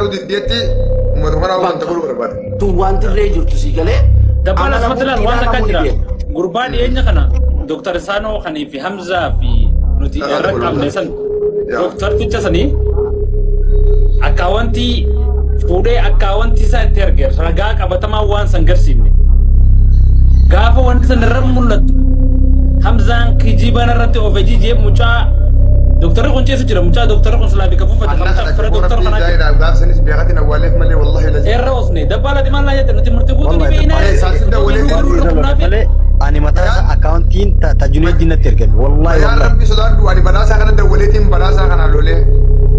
gargaaruu diddeetti uummata kanaa wanta godhuu barbaada. Tu wanti illee jirtu si galee. Dabbalas matalaan waan akka jira. Gurbaa dhiyeenya kana Dr. Saanoo kanii fi Hamzaa fi nuti irra qabne san Dr. Ticha sanii akka wanti fuudhee akka wanti isaa itti arge ragaa qabatamaa waan san garsiifne. Gaafa wanti san irra mul'atu Hamzaan kijiban irratti of ejijee mucaa Dr. kun ceesu jira mucaa Dr. kun salaabii qabu fata kamta fira Dr. kana jira. Gaaf sanis beekatiin awwaaleef malee wallahi lajee. Erra osne dabbala dimaan laa jette nuti murtii guutuu ni beeknaa. Ani mataa akauntiin tajulee dinatti ergame wallahi. Yaa Rabbi sodaadhu ani badhaasaa kana dawwaleetiin badhaasaa kana lolee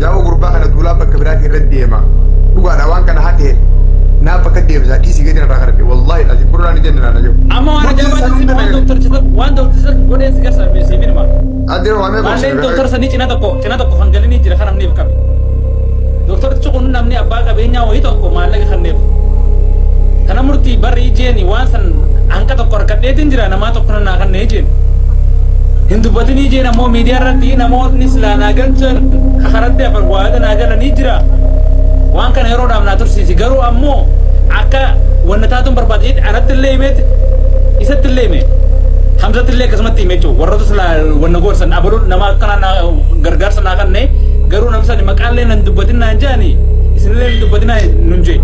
jaawoo gurbaa kana duulaa bakka biraatti irra deema. Dhugaadha waan kana haa ta'e naa bakka deemsaa dhiisii gadi irraa karate wallahi lajee kuraan ijeen nana jiru. Amma waan ajaa'ibaa waan Dr. Chisa waan Dr. Chisa godhee si garsaa beesee minima. Adeema waan meeqa Maalleen Dr. Sanii cina tokko kan galanii jira kan namni qabe. Dr. Chukun namni abbaa qabeenyaa wayii tokko maallaqa kanneef. Kana murtii barri ijeeni waan san hanqa tokko harkadheetiin jira namaa tokko nannaa kan ijeen. Hin dubbatin ijeen ammoo miidiyaa irratti namoonni silaanaa galchan kakaratti afar waada naa galanii jira. Waan kana yeroodhaaf naa tursiisi garuu ammoo akka wanna taatuun barbaade anatti illee himeeti isatti illee hime. Hamzatti illee akkasumatti hime jechuudha. Warroota silaa wanna gorsan abaluun nama akkanaa gargaarsa naa kanne garuu namsani maqaallee nan dubbatin naan jaani isinillee nan dubbatin nun jee.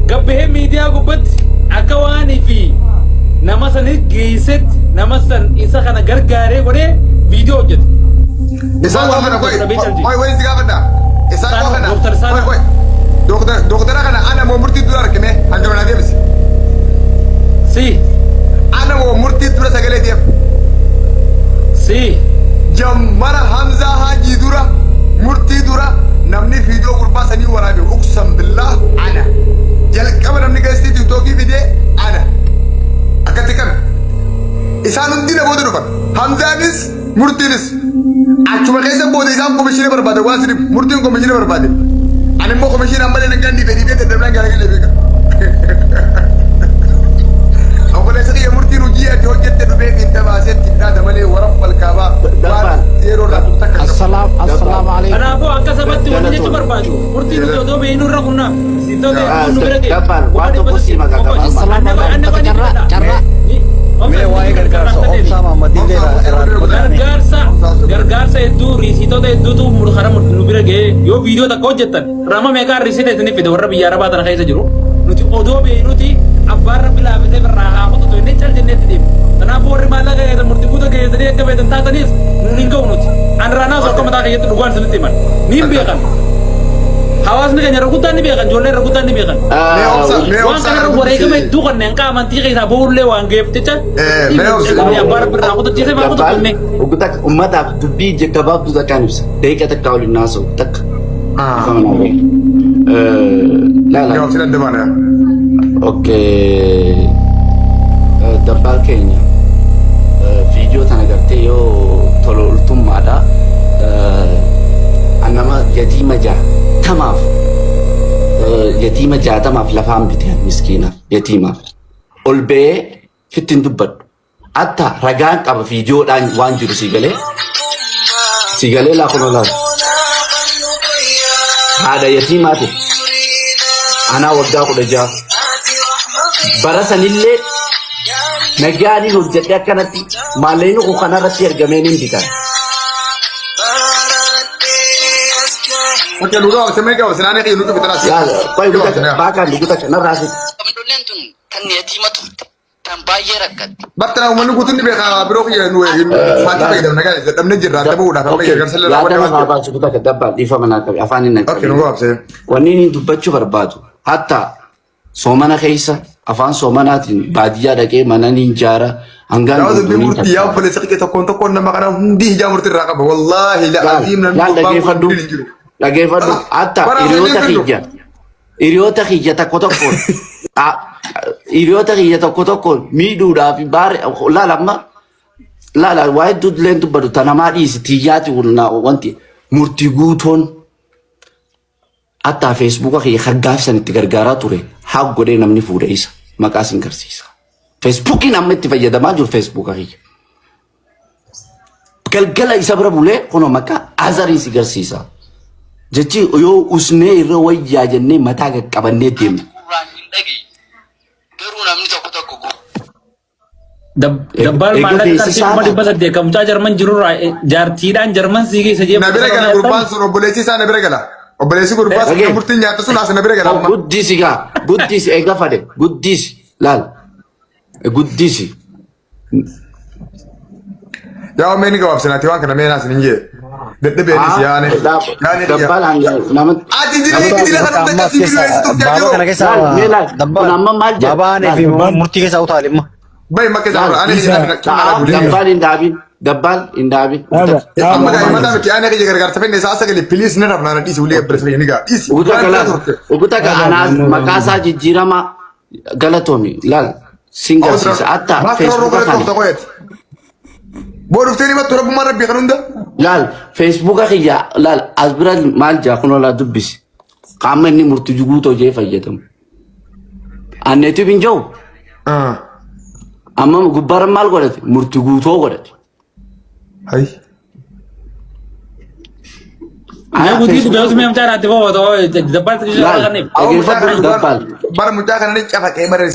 Gabbahee miidiyaa gubbatti akka waanii fi nama sanii geessetti nama san isa kana gargaaree godhee viidiyoo hojjete. Isaan kana wayi si gaafadha. Isaan kana Dr. Saanoo wayi doktara kana ana moo murtii dura argine hanjama naa deebisi. si Ana moo murtii dura sagalee deeb. si Jammara Hamzaa Haji dura murtii dura namni viidiyoo gurbaa sanii waraabe uqsam billah ana. Jalqaba namni geessitii tiiktookii fidee ana. Akkatti kan isaan hundi na booda dhufan. Hamzaanis murtiinis achuma keessa booda isaan komishinii barbaade waan sirrii murtiin komishinii barbaade. Ani immoo komishinii amma illee naggaan dhiibee dadhabnaan garaa beeka. Obboleessa kiyya murtiin hojii ati hojjette dhufee fi dabaasetti dhaada malee warra falkaabaa waan yeroo laatu takka. Assalamu alaikum. kanaafuu akka sabatti wanni jechuun barbaadu murtii nuti odoo beeknu irra kunnaa sittoota nu bira ga'e Gabbaan waan tokko si maqaa Assalamu alaikum. Carra. Mee waa'ee gargaarsa obsaa Mahammadiillee gargaarsa hedduu riisitoota hedduutu karaa nu bira ga'e yoo viidiyoo takka hojjettan rama meeqaa riisita isiniif fide warra biyya arabaa tana keessa jiru nuti odoo beeknuti abbaan rabbi laafitee birraa haa kututu inni cal jenneetti deemu kanaafuu warri maallaqa ga'eetan murtii guutuu ga'eetanii akka beekan taataniis nun hin ga'u nuti an raanaas akka mataa keeyyatti dhugaan isinitti himan ni hin beekan hawaasni keenya raguttaan ni beekan ijoolleen raguttaan ni beekan waan kanarra wareegama hedduu kanneen akka amantii keessaa ba'uullee waan ga'eef jecha abbaan rabbi irraa kutachiisee maa kututunne ummataaf dubbii gabaabduu takkaan ibsa deeqa takkaa waliin naasa'u takka Yoo si dadda baana. Okay. Dabbal keenya viidiyoo tana gartee yoo tola ultummaadha nama yatiima jaatamaaf lafaan bitee miskiinaaf yatiimaaf ol ba'ee fittiin dubbadhu atta ragaan qaba viidiyoodhaan waan jiru si galee laafuma laatu haadha yatiimaatiif anaa waggaa 16 bara sanillee nagaaniin hojjedhe akkanatti maalleeyni kun kanarratti ergameen hin bitan. Oke, luga se me quedo, se nane que luga fitara. Koi luga baka luga tak narasi. Kamdolen tun kan yatima turte kan baay'ee rakkatti. Battana umanu kutun ni beka biro ki nu fati fa idam naga damne jirra tabu da kan Okay. gar sala Ya wani ada wani. apa sudah kedapat di mana kami afanin nak. Okay, luga se. Wani ni dubbachuu barbaadu hatta soomana keessa afaan soomanaatiin baadiyyaa dhaqee mana ni ijaara hangaan Yaa'u bi murti ya fale sakke tokko nama kana hundi hija murti raqaba wallahi la azim nan dhageeffadhu hatta hiriyoota kiyya tokko tokkoon miidhuudhaaf laalamma laala waa'ee dudleen dubbatu tanamaa dhiisi tiyyaati wanti murtii guutoon hatta feesbuuka kiyya haggaafsan itti gargaaraa ture haa godhee namni fuudhee isa maqaa sin garsiisa. Feesbuukiin amma itti fayyadamaa jiru feesbuuka kiyya. Galgala isa bira bulee kunoo maqaa azarii si garsiisa. jechi yoo usnee irra wayyaa jennee mataa qaqqabannee deemna. Gurraan hin dhagaye. Garuu namni tokko tokko Dabbal maallaqa qarshii kuma 800 kan mucaa Jarman jirurraa jaartiidhaan Jarman sii keessa jeefu. Na bira gala gurbaan sun obboleessi isaa na bira gala. Obboleessi gurbaa sun kan murtiin nyaata sun as na bira gala. Guddisi gaa guddisi eega fade guddisi laal guddisi. Yaa meeni gabaabsinaati waan kana meenaas hin jee. Deddeebiinis yaane. Dabbal hanga nama. Ati dila kan hunda kasi bineessitu Baaba kana keessa kun amma maal jedha. Baabaan fi murtii keessa utaalee immoo. Bayi makke zaara ane Dabbal hin daabin. Dabbal hin daabin. amma gaa himata miti ane kiyya gargaarsa fenne isaa sagalee piliis ni rafnaa na dhiisi ulee bireessa ni gaa dhiisi. Uguta anaas maqaa isaa jijjiirama galatoomi laal singarsiisa atta feesbuuka kana. Boodufteen himatu rabbummaan rabbii kan hunda. Laal feesbuuka kiyya laal as bira maal jaa kunoo laa dubbisi. Qaama inni murtii guutoo jee fayyadamu. Anneetu bin jiru. Amma gubbaara maal godhate murtii guutoo godhate. Hai. Ayo guddii dhugaa osoo meeshaa irratti boo'oo dabbal Laal dhageeffadhu dabbal. Bara mucaa kana ni cafaqee bara